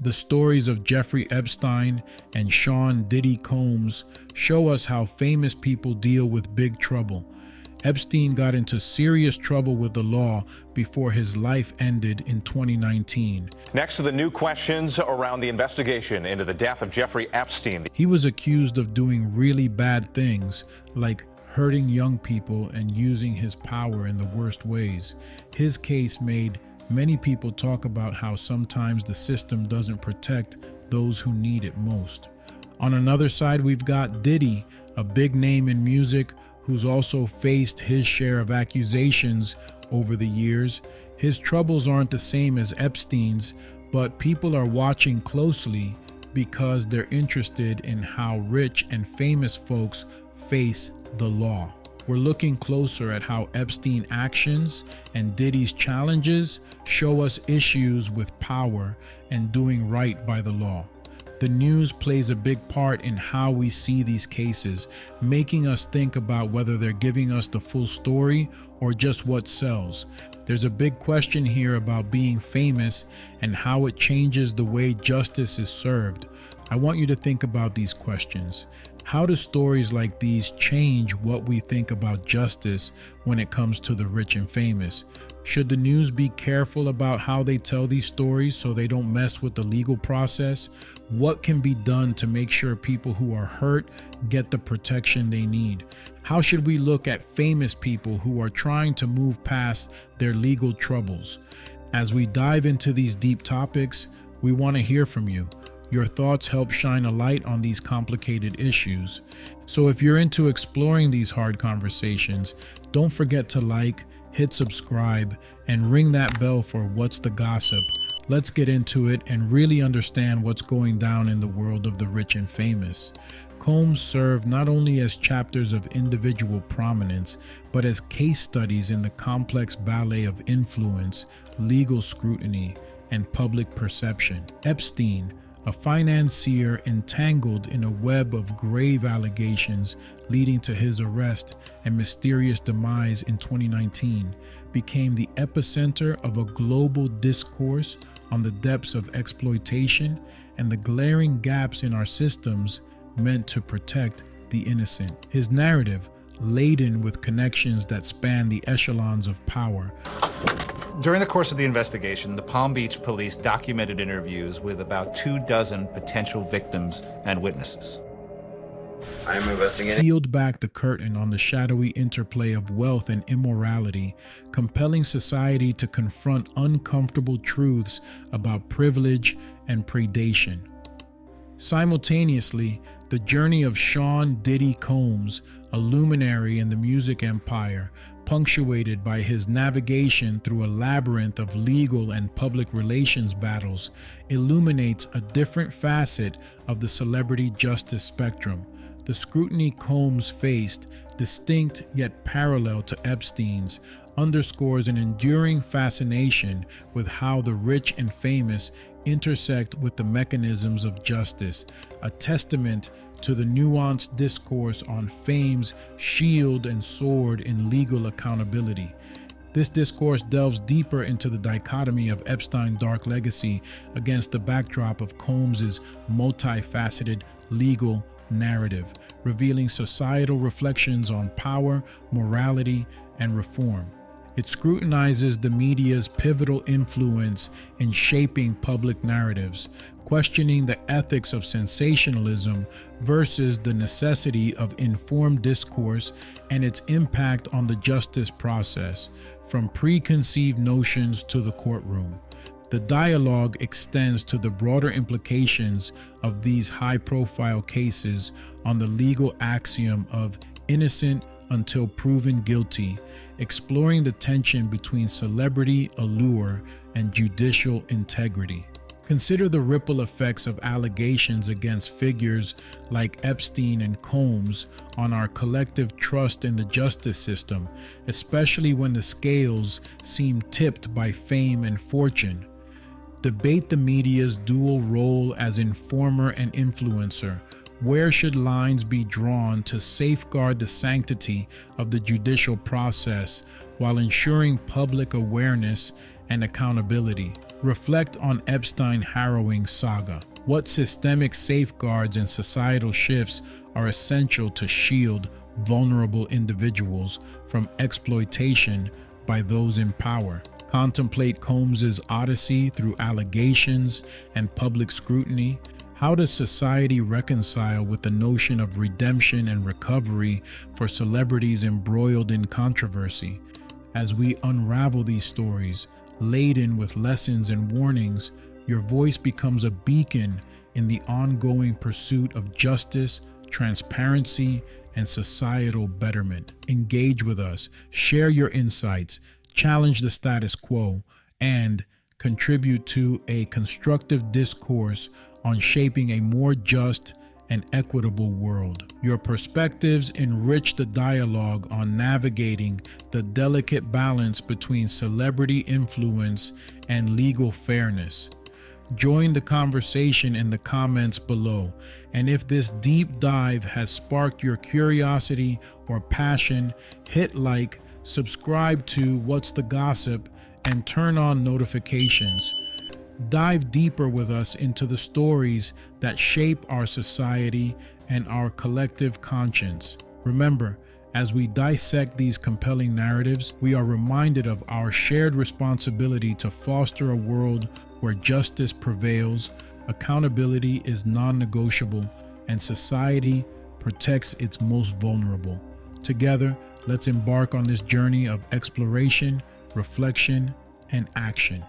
The stories of Jeffrey Epstein and Sean Diddy Combs show us how famous people deal with big trouble. Epstein got into serious trouble with the law before his life ended in 2019. Next to the new questions around the investigation into the death of Jeffrey Epstein. He was accused of doing really bad things, like hurting young people and using his power in the worst ways. His case made many people talk about how sometimes the system doesn't protect those who need it most. On another side, we've got Diddy, a big name in music, who's also faced his share of accusations over the years. His troubles aren't the same as Epstein's, but people are watching closely because they're interested in how rich and famous folks face the law. We're looking closer at how Epstein's actions and Diddy's challenges show us issues with power and doing right by the law. The news plays a big part in how we see these cases, making us think about whether they're giving us the full story or just what sells. There's a big question here about being famous and how it changes the way justice is served. I want you to think about these questions. How do stories like these change what we think about justice when it comes to the rich and famous? Should the news be careful about how they tell these stories so they don't mess with the legal process? What can be done to make sure people who are hurt get the protection they need? How should we look at famous people who are trying to move past their legal troubles? As we dive into these deep topics, we want to hear from you. Your thoughts help shine a light on these complicated issues. So if you're into exploring these hard conversations, don't forget to like, hit subscribe, and ring that bell for What's the Gossip. Let's get into it and really understand what's going down in the world of the rich and famous. Combs serve not only as chapters of individual prominence, but as case studies in the complex ballet of influence, legal scrutiny, and public perception. Epstein, a financier entangled in a web of grave allegations leading to his arrest and mysterious demise in 2019, became the epicenter of a global discourse on the depths of exploitation and the glaring gaps in our systems meant to protect the innocent. His narrative, laden with connections that span the echelons of power. During the course of the investigation, the Palm Beach police documented interviews with about 24 potential victims and witnesses. I'm investigating. Peeled back the curtain on the shadowy interplay of wealth and immorality, compelling society to confront uncomfortable truths about privilege and predation. Simultaneously, the journey of Sean Diddy Combs, a luminary in the music empire, punctuated by his navigation through a labyrinth of legal and public relations battles, illuminates a different facet of the celebrity justice spectrum. The scrutiny Combs faced, distinct yet parallel to Epstein's, underscores an enduring fascination with how the rich and famous intersect with the mechanisms of justice, a testament to the nuanced discourse on fame's shield and sword in legal accountability. This discourse delves deeper into the dichotomy of Epstein's dark legacy against the backdrop of Combs's multifaceted legal narrative, revealing societal reflections on power, morality, and reform. It scrutinizes the media's pivotal influence in shaping public narratives, questioning the ethics of sensationalism versus the necessity of informed discourse and its impact on the justice process, from preconceived notions to the courtroom. The dialogue extends to the broader implications of these high-profile cases on the legal axiom of innocent until proven guilty, exploring the tension between celebrity allure and judicial integrity. Consider the ripple effects of allegations against figures like Epstein and Combs on our collective trust in the justice system, especially when the scales seem tipped by fame and fortune. Debate the media's dual role as informer and influencer. Where should lines be drawn to safeguard the sanctity of the judicial process while ensuring public awareness and accountability. Reflect on Epstein's harrowing saga. What systemic safeguards and societal shifts are essential to shield vulnerable individuals from exploitation by those in power? Contemplate Combs's odyssey through allegations and public scrutiny. How does society reconcile with the notion of redemption and recovery for celebrities embroiled in controversy? As we unravel these stories, laden with lessons and warnings, your voice becomes a beacon in the ongoing pursuit of justice, transparency, and societal betterment. Engage with us, share your insights, challenge the status quo, and contribute to a constructive discourse on shaping a more just and equitable world. Your perspectives enrich the dialogue on navigating the delicate balance between celebrity influence and legal fairness. Join the conversation in the comments below, and if this deep dive has sparked your curiosity or passion, hit like, subscribe to What's the Gossip, and turn on notifications. Dive deeper with us into the stories that shape our society and our collective conscience. Remember, as we dissect these compelling narratives, we are reminded of our shared responsibility to foster a world where justice prevails, accountability is non-negotiable, and society protects its most vulnerable. Together, let's embark on this journey of exploration, reflection, and action.